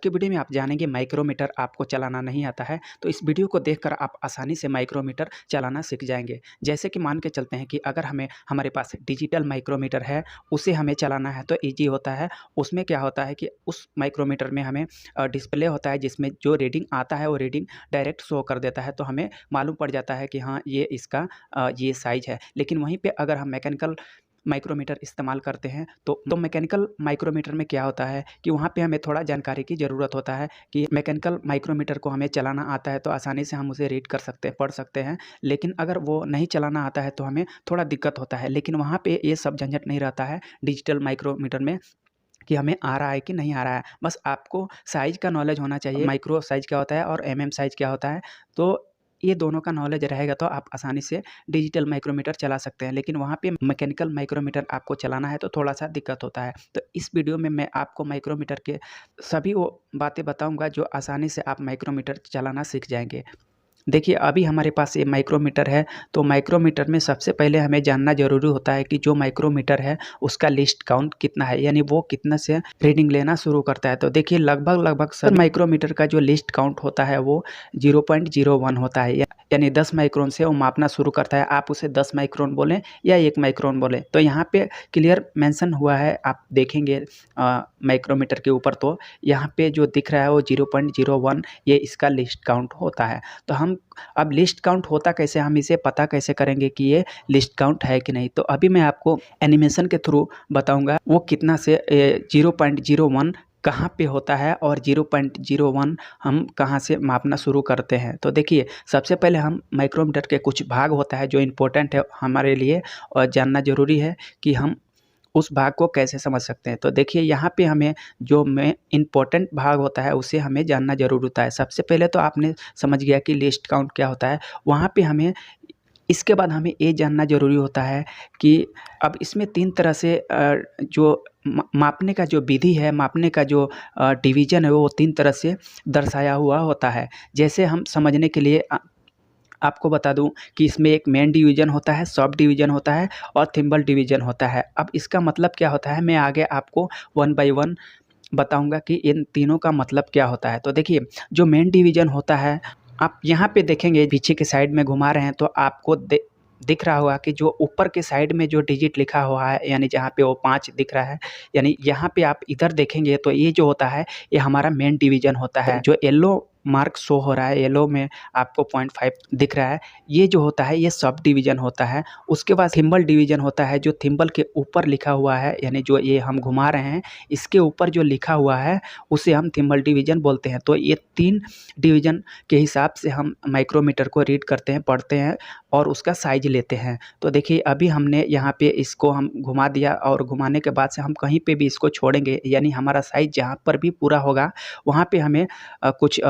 के वीडियो में आप जानेंगे माइक्रोमीटर आपको चलाना नहीं आता है तो इस वीडियो को देखकर आप आसानी से माइक्रोमीटर चलाना सीख जाएंगे। जैसे कि मान के चलते हैं कि अगर हमारे पास डिजिटल माइक्रोमीटर है, उसे हमें चलाना है तो ईजी होता है। उसमें क्या होता है कि उस माइक्रोमीटर में हमें डिस्प्ले होता है जिसमें जो रीडिंग आता है वो रीडिंग डायरेक्ट शो कर देता है, तो हमें मालूम पड़ जाता है कि हाँ ये इसका ये साइज़ है। लेकिन वहीं पे अगर हम मैकेनिकल माइक्रोमीटर इस्तेमाल करते हैं तो मैकेनिकल माइक्रोमीटर में क्या होता है कि वहाँ पे हमें थोड़ा जानकारी की ज़रूरत होता है कि मैकेनिकल माइक्रोमीटर को हमें चलाना आता है तो आसानी से हम उसे रीड कर सकते हैं, पढ़ सकते हैं। लेकिन अगर वो नहीं चलाना आता है तो हमें थोड़ा दिक्कत होता है। लेकिन वहाँ पे ये सब झंझट नहीं रहता है डिजिटल माइक्रोमीटर में कि हमें आ रहा है कि नहीं आ रहा है। बस आपको साइज़ का नॉलेज होना चाहिए, माइक्रो साइज़ क्या होता है और एमएम साइज़ क्या होता है। तो ये दोनों का नॉलेज रहेगा तो आप आसानी से डिजिटल माइक्रोमीटर चला सकते हैं। लेकिन वहाँ पे मैकेनिकल माइक्रोमीटर आपको चलाना है तो थोड़ा-सा दिक्कत होता है। तो इस वीडियो में मैं आपको माइक्रोमीटर के सभी वो बातें बताऊँगा जो आसानी से आप माइक्रोमीटर चलाना सीख जाएँगे। देखिए, अभी हमारे पास ये माइक्रोमीटर है, तो माइक्रोमीटर में सबसे पहले हमें जानना ज़रूरी होता है कि जो माइक्रोमीटर है, उसका लिस्ट काउंट कितना है, यानी वो कितना से रीडिंग लेना शुरू करता है। तो देखिए लगभग सभी माइक्रोमीटर का जो लिस्ट काउंट होता है वो 0.01 होता है, यानी 10 माइक्रोन से वो मापना शुरू करता है। आप उसे 10 माइक्रोन बोलें या 1 माइक्रोन बोलें। तो यहाँ पे क्लियर मेंशन हुआ है, आप देखेंगे माइक्रोमीटर के ऊपर तो यहाँ पे जो दिख रहा है वो 0.01 ये इसका लिस्ट काउंट होता है। तो हम अब लिस्ट काउंट होता कैसे, हम इसे पता कैसे करेंगे कि ये लिस्ट काउंट है कि नहीं? तो अभी मैं आपको एनिमेशन के थ्रू बताऊंगा वो कितना से 0.01 कहाँ पे होता है और 0.01 हम कहाँ से मापना शुरू करते हैं। तो देखिए, सबसे पहले हम माइक्रोमीटर के कुछ भाग होता है जो इम्पोर्टेंट है हमारे लिए और जानना ज़रूरी है कि हम उस भाग को कैसे समझ सकते हैं। तो देखिए, यहाँ पे हमें जो में इम्पोर्टेंट भाग होता है उसे हमें जानना ज़रूर होता है। सबसे पहले तो आपने समझ गया कि लिस्ट काउंट क्या होता है। वहाँ पे हमें इसके बाद हमें ये जानना ज़रूरी होता है कि अब इसमें 3 तरह से जो मापने का जो विधि है, मापने का जो डिवीज़न है वो 3 तरह से दर्शाया हुआ होता है। जैसे हम समझने के लिए आपको बता दूं कि इसमें एक मेन डिवीज़न होता है, सब डिवीज़न होता है और थिम्बल डिवीज़न होता है। अब इसका मतलब क्या होता है, मैं आगे आपको वन बाय वन बताऊंगा कि इन तीनों का मतलब क्या होता है। तो देखिए, जो मेन डिवीज़न होता है, आप यहाँ पे देखेंगे पीछे के साइड में घुमा रहे हैं तो आपको दिख रहा होगा कि जो ऊपर के साइड में जो डिजिट लिखा हुआ है, यानी जहाँ पे वो 5 दिख रहा है, यानी यहाँ पे आप इधर देखेंगे तो ये जो होता है ये हमारा मेन डिवीज़न होता है। जो येलो मार्क शो हो रहा है, येलो में आपको 0.5 दिख रहा है, ये जो होता है ये सब डिवीज़न होता है। उसके बाद थिम्बल डिवीज़न होता है, जो थिम्बल के ऊपर लिखा हुआ है, यानी जो ये हम घुमा रहे हैं इसके ऊपर जो लिखा हुआ है उसे हम थिम्बल डिवीज़न बोलते हैं। तो ये 3 डिवीज़न के हिसाब से हम माइक्रोमीटर को रीड करते हैं, पढ़ते हैं और उसका साइज़ लेते हैं। तो देखिए, अभी हमने यहाँ पे इसको हम घुमा दिया और घुमाने के बाद से हम कहीं पे भी इसको छोड़ेंगे, यानी हमारा साइज़ जहाँ पर भी पूरा होगा वहाँ पे हमें कुछ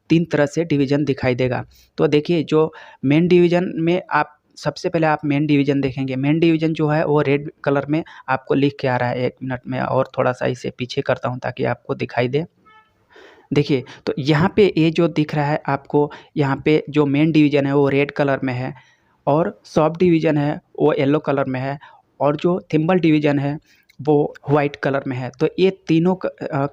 3 तरह से डिवीज़न दिखाई देगा। तो देखिए, जो मेन डिवीज़न में आप सबसे पहले आप मेन डिवीज़न देखेंगे। मेन डिवीज़न जो है वो रेड कलर में आपको लिख के आ रहा है। 1 मिनट में और थोड़ा-सा इसे पीछे करता हूँ ताकि आपको दिखाई दे। देखिए, तो यहाँ पे ये जो दिख रहा है आपको, यहाँ पे जो मेन डिवीज़न है वो रेड कलर में है और सब डिवीज़न है वो येलो कलर में है और जो थिम्बल डिवीज़न है वो वाइट कलर में है। तो ये तीनों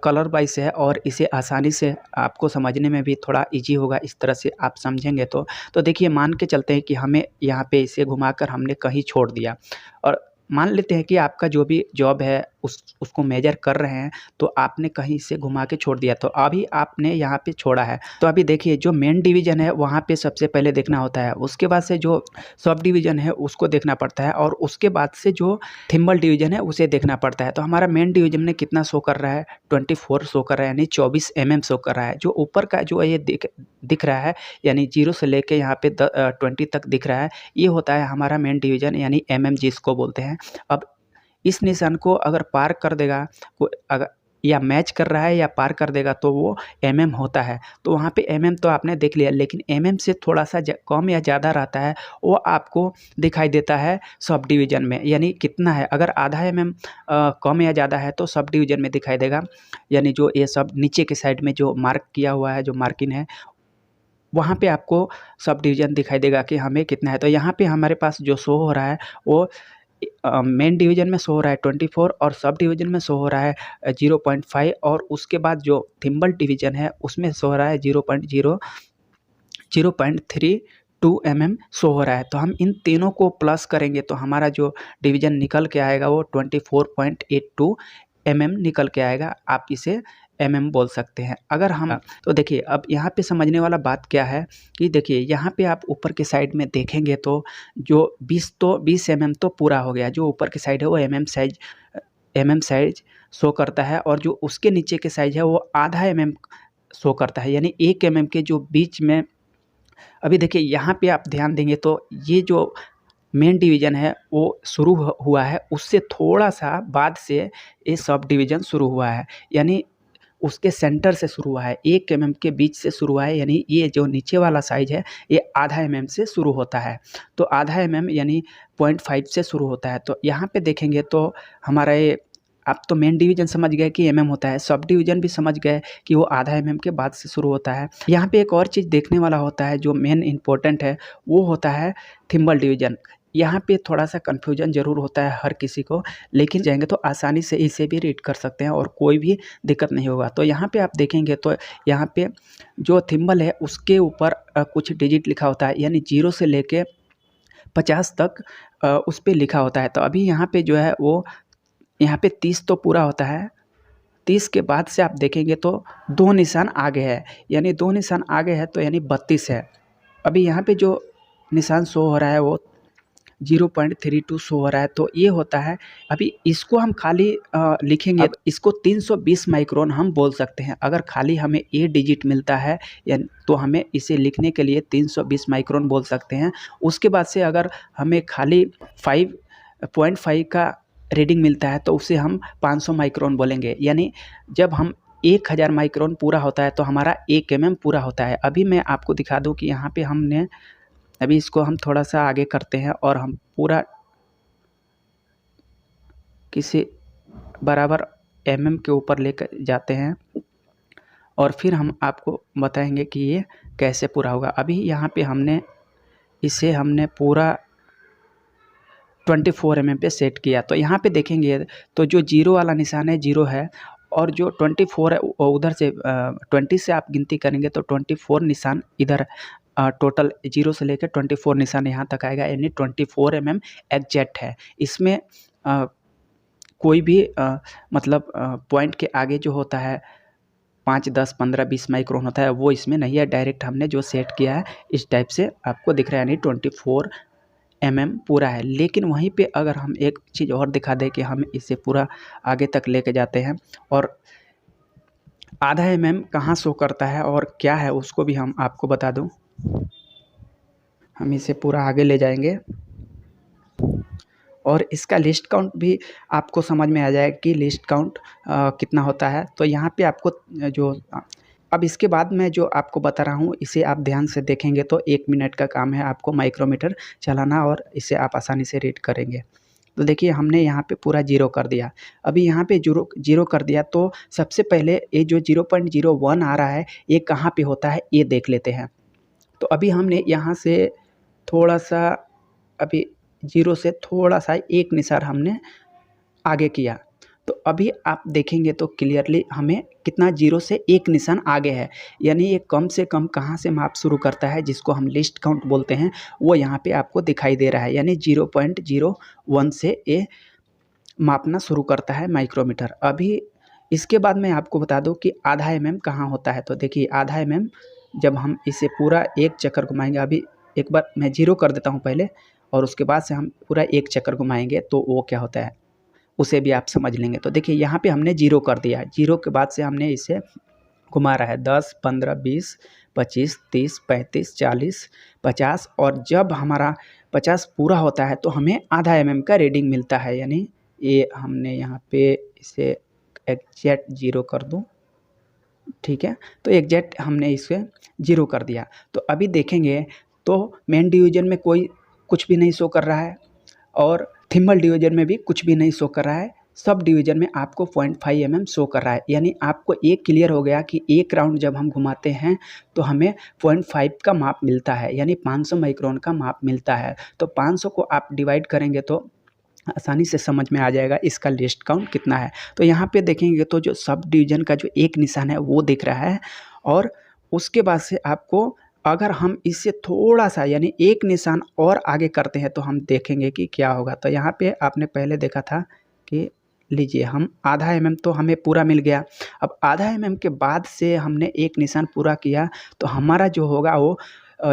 कलर वाइज़ है और इसे आसानी से आपको समझने में भी थोड़ा ईज़ी होगा इस तरह से आप समझेंगे तो। तो देखिए, मान के चलते हैं कि हमें यहाँ पे इसे घुमाकर हमने कहीं छोड़ दिया और मान लेते हैं कि आपका जो भी जॉब है उसको मेजर कर रहे हैं, तो आपने कहीं से घुमा के छोड़ दिया, तो अभी आपने यहाँ पे छोड़ा है। तो अभी देखिए, जो मेन डिवीज़न है वहाँ पे सबसे पहले देखना होता है, उसके बाद से जो सब डिवीज़न है उसको देखना पड़ता है और उसके बाद से जो थिम्बल डिवीज़न है उसे देखना पड़ता है। तो हमारा मेन डिवीज़न में कितना शो कर रहा है, 24 शो कर रहा है, यानी 24 शो कर रहा है। जो ऊपर का जो ये दिख रहा है, यानी 0 से लेके यहाँ पे 20 तक दिख रहा है, ये होता है हमारा मेन डिवीज़न, यानी जिसको बोलते हैं। अब इस निशान को अगर पार कर देगा अगर या मैच कर रहा है या पार कर देगा तो वो होता है। तो वहाँ पे तो आपने देख लिया, लेकिन से थोड़ा-सा कम या ज़्यादा रहता है, वो आपको दिखाई देता है सब डिवीज़न में। यानी कितना है, अगर आधा कम या ज़्यादा है तो सब डिवीज़न में दिखाई देगा, यानी जो ये सब नीचे के साइड में जो मार्क किया हुआ है, जो मार्किंग है, वहाँ पे आपको सब डिवीज़न दिखाई देगा कि हमें कितना है। तो यहाँ पे हमारे पास जो शो हो रहा है वो मेन डिवीज़न में शो हो रहा है 24 और सब डिवीज़न में शो हो रहा है 0.5 और उसके बाद जो थिम्बल डिवीज़न है उसमें शो हो रहा है 0.32 mm शो हो रहा है। तो हम इन तीनों को प्लस करेंगे तो हमारा जो डिवीज़न निकल के आएगा वो 24.82 mm निकल के आएगा। आप इसे mm बोल सकते हैं। अगर हम तो देखिए अब यहाँ पे समझने वाला बात क्या है कि देखिए यहाँ पे आप ऊपर के साइड में देखेंगे तो जो 20 mm तो पूरा हो गया। जो ऊपर की साइड है वो mm साइज शो करता है और जो उसके नीचे के साइज है वो आधा mm शो करता है, यानी 1 mm के जो बीच में। अभी देखिए यहाँ पे आप ध्यान देंगे तो ये जो मेन डिवीज़न है वो शुरू हुआ है, उससे थोड़ा सा बाद से ये सब डिवीज़न शुरू हुआ है, यानी उसके सेंटर से शुरू हुआ है, 1 mm के बीच से शुरू हुआ है। यानी ये जो नीचे वाला साइज है ये आधा mm से शुरू होता है। तो आधा mm यानी 0.5 से शुरू होता है। तो यहाँ पे देखेंगे तो हमारा ये, आप तो मेन डिवीज़न समझ गए कि mm होता है, सब डिवीज़न भी समझ गए कि वो आधा mm के बाद से शुरू होता है। यहाँ पे एक और चीज़ देखने वाला होता है जो मेन इम्पोर्टेंट है, वो होता है थिम्बल डिवीज़न। यहाँ पे थोड़ा सा कन्फ्यूजन ज़रूर होता है हर किसी को, लेकिन जाएंगे तो आसानी से इसे भी रीड कर सकते हैं और कोई भी दिक्कत नहीं होगा। तो यहाँ पे आप देखेंगे तो यहाँ पे जो थिम्बल है उसके ऊपर कुछ डिजिट लिखा होता है, यानी 0 से लेके 50 तक उस पर लिखा होता है। तो अभी यहाँ पे जो है वो यहाँ पे 30 तो पूरा होता है, 30 के बाद से आप देखेंगे तो 2 निशान आगे है, यानी 2 निशान आगे है तो यानी 32 है। अभी यहाँ पे जो निशान शो हो रहा है वो 0.32 शो हो रहा है, तो ये होता है। अभी इसको हम खाली लिखेंगे, अब इसको 320 माइक्रोन हम बोल सकते हैं। अगर खाली हमें ए डिजिट मिलता है या तो हमें इसे लिखने के लिए 320 माइक्रोन बोल सकते हैं। उसके बाद से अगर हमें खाली 5.5 का रीडिंग मिलता है तो उसे हम 500 माइक्रोन बोलेंगे, यानी जब हम 1000 माइक्रोन पूरा होता है तो हमारा 1 mm पूरा होता है। अभी मैं आपको दिखा दूं कि यहाँ पे हमने, अभी इसको हम थोड़ा सा आगे करते हैं और हम पूरा किसी बराबर mm के ऊपर लेकर जाते हैं और फिर हम आपको बताएंगे कि ये कैसे पूरा होगा। अभी यहाँ पे हमने पूरा 24 mm पे सेट किया। तो यहाँ पे देखेंगे तो जो 0 वाला निशान है 0 है और जो 24 है उधर से 20 से आप गिनती करेंगे तो 24 निशान इधर टोटल 0 से लेकर 24 निशान यहाँ तक आएगा, यानी 24 mm एग्जैक्ट है। इसमें कोई भी मतलब पॉइंट के आगे जो होता है 5, 10, 15, 20 माइक्रोन होता है वो इसमें नहीं है। डायरेक्ट हमने जो सेट किया है इस टाइप से आपको दिख रहा है, यानी 24 mm पूरा है। लेकिन वहीं पे अगर हम एक चीज़ और दिखा दें कि हम इसे पूरा आगे तक लेके जाते हैं और आधा mm कहाँ शो करता है और क्या है उसको भी हम आपको बता दूं। हम इसे पूरा आगे ले जाएंगे और इसका लिस्ट काउंट भी आपको समझ में आ जाएगा कि लिस्ट काउंट कितना होता है। तो यहाँ पे आपको जो अब इसके बाद मैं जो आपको बता रहा हूँ इसे आप ध्यान से देखेंगे तो 1 मिनट का काम है आपको माइक्रोमीटर चलाना और इसे आप आसानी से रीड करेंगे। तो देखिए हमने यहाँ पे पूरा 0 कर दिया। अभी यहाँ पे 0 कर दिया तो सबसे पहले ये जो 0.01 आ रहा है ये कहाँ पे होता है ये देख लेते हैं। तो अभी हमने यहाँ से थोड़ा सा, अभी 0 से थोड़ा सा एक निशान हमने आगे किया। तो अभी आप देखेंगे तो क्लियरली हमें कितना 0 से एक निशान आगे है, यानी ये कम से कम कहाँ से माप शुरू करता है जिसको हम लिस्ट काउंट बोलते हैं वो यहाँ पे आपको दिखाई दे रहा है, यानी 0.01 से ये मापना शुरू करता है माइक्रोमीटर। अभी इसके बाद मैं आपको बता दूं कि आधा mm कहाँ होता है। तो देखिए आधा mm जब हम इसे पूरा एक चक्कर घुमाएंगे, अभी एक बार मैं 0 कर देता हूँ पहले और उसके बाद से हम पूरा एक चक्कर घुमाएंगे तो वो क्या होता है उसे भी आप समझ लेंगे। तो देखिए यहाँ पे हमने 0 कर दिया है, 0 के बाद से हमने इसे घुमा रहा है 10, 15, 20, 25, 30, 35, 40, 50 और जब हमारा 50 पूरा होता है तो हमें आधा mm का रीडिंग मिलता है, यानी ये हमने यहाँ पे इसे एग्जैक्ट 0 कर दूँ, ठीक है। तो एग्जैक्ट हमने इसे 0 कर दिया। तो अभी देखेंगे तो मेन डिवीज़न में कोई कुछ भी नहीं शो कर रहा है और थिम्बल डिवीज़न में भी कुछ भी नहीं शो कर रहा है। सब डिवीज़न में आपको 0.5 mm शो कर रहा है, यानी आपको एक क्लियर हो गया कि एक राउंड जब हम घुमाते हैं तो हमें 0.5 का माप मिलता है, यानी 500 माइक्रोन का माप मिलता है। तो 500 को आप डिवाइड करेंगे तो आसानी से समझ में आ जाएगा इसका लिस्ट काउंट कितना है। तो यहाँ पे देखेंगे तो जो सब डिवीज़न का जो एक निशान है वो दिख रहा है, और उसके बाद से आपको अगर हम इससे थोड़ा-सा यानी एक निशान और आगे करते हैं तो हम देखेंगे कि क्या होगा। तो यहाँ पे आपने पहले देखा था कि लीजिए हम आधा एमएम तो हमें पूरा मिल गया। अब आधा एमएम के बाद से हमने एक निशान पूरा किया तो हमारा जो होगा वो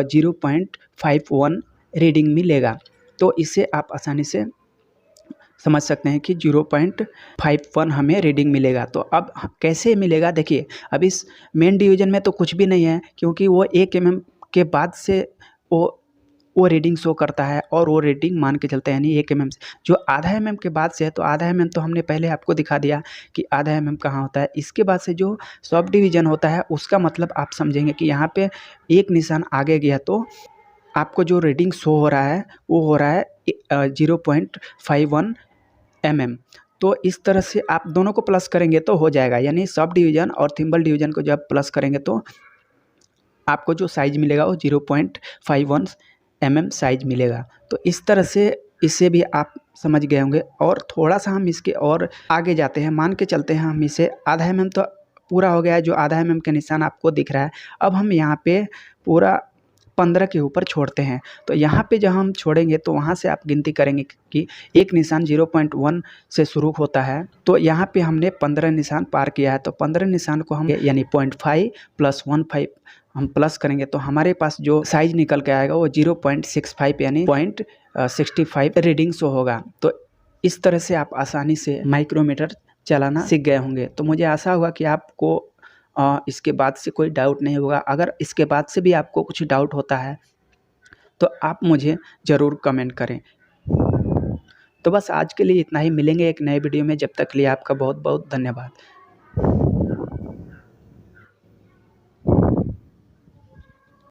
0.51 रीडिंग मिलेगा। तो इसे आप आसानी से समझ सकते हैं कि 0.51 हमें रीडिंग मिलेगा। तो अब कैसे मिलेगा देखिए, अब इस मेन डिवीज़न में तो कुछ भी नहीं है, क्योंकि वो 1 एमएम के बाद से वो रीडिंग शो करता है, और वो रीडिंग मान के चलते हैं यानी 1 एमएम से। जो आधा एमएम के बाद से है तो आधा एमएम तो हमने पहले आपको दिखा दिया कि आधा एमएम कहाँ होता है। इसके बाद से जो सब डिवीज़न होता है उसका मतलब आप समझेंगे कि यहाँ पे एक निशान आगे गया तो आपको जो रीडिंग शो हो रहा है वो हो रहा है 0.51 mm। तो इस तरह से आप दोनों को प्लस करेंगे तो हो जाएगा, यानी सब डिवीज़न और थिम्बल डिवीज़न को जब प्लस करेंगे तो आपको जो साइज़ मिलेगा वो 0.51 mm साइज़ मिलेगा। तो इस तरह से इसे भी आप समझ गए होंगे। और थोड़ा-सा हम इसके और आगे जाते हैं, मान के चलते हैं हम इसे आधा एमएम तो पूरा हो गया है, जो आधा एमएम का निशान आपको दिख रहा है। अब हम यहाँ पे पूरा 15 के ऊपर छोड़ते हैं। तो यहाँ पे जब हम छोड़ेंगे तो वहाँ से आप गिनती करेंगे कि एक निशान 0.1 से शुरू होता है, तो यहाँ पे हमने 15 निशान पार किया है। तो 15 निशान को हम यानी 0.5 + 1.5 हम प्लस करेंगे तो हमारे पास जो साइज़ निकल के आएगा वो 0.65 यानी 0.65 रीडिंग शो होगा। तो इस तरह से आप आसानी से माइक्रोमीटर चलाना सीख गए होंगे। तो मुझे आशा होगा कि आपको इसके बाद से कोई डाउट नहीं होगा। अगर इसके बाद से भी आपको कुछ डाउट होता है तो आप मुझे ज़रूर कमेंट करें। तो बस आज के लिए इतना ही, मिलेंगे एक नए वीडियो में, जब तक के लिए आपका बहुत बहुत धन्यवाद।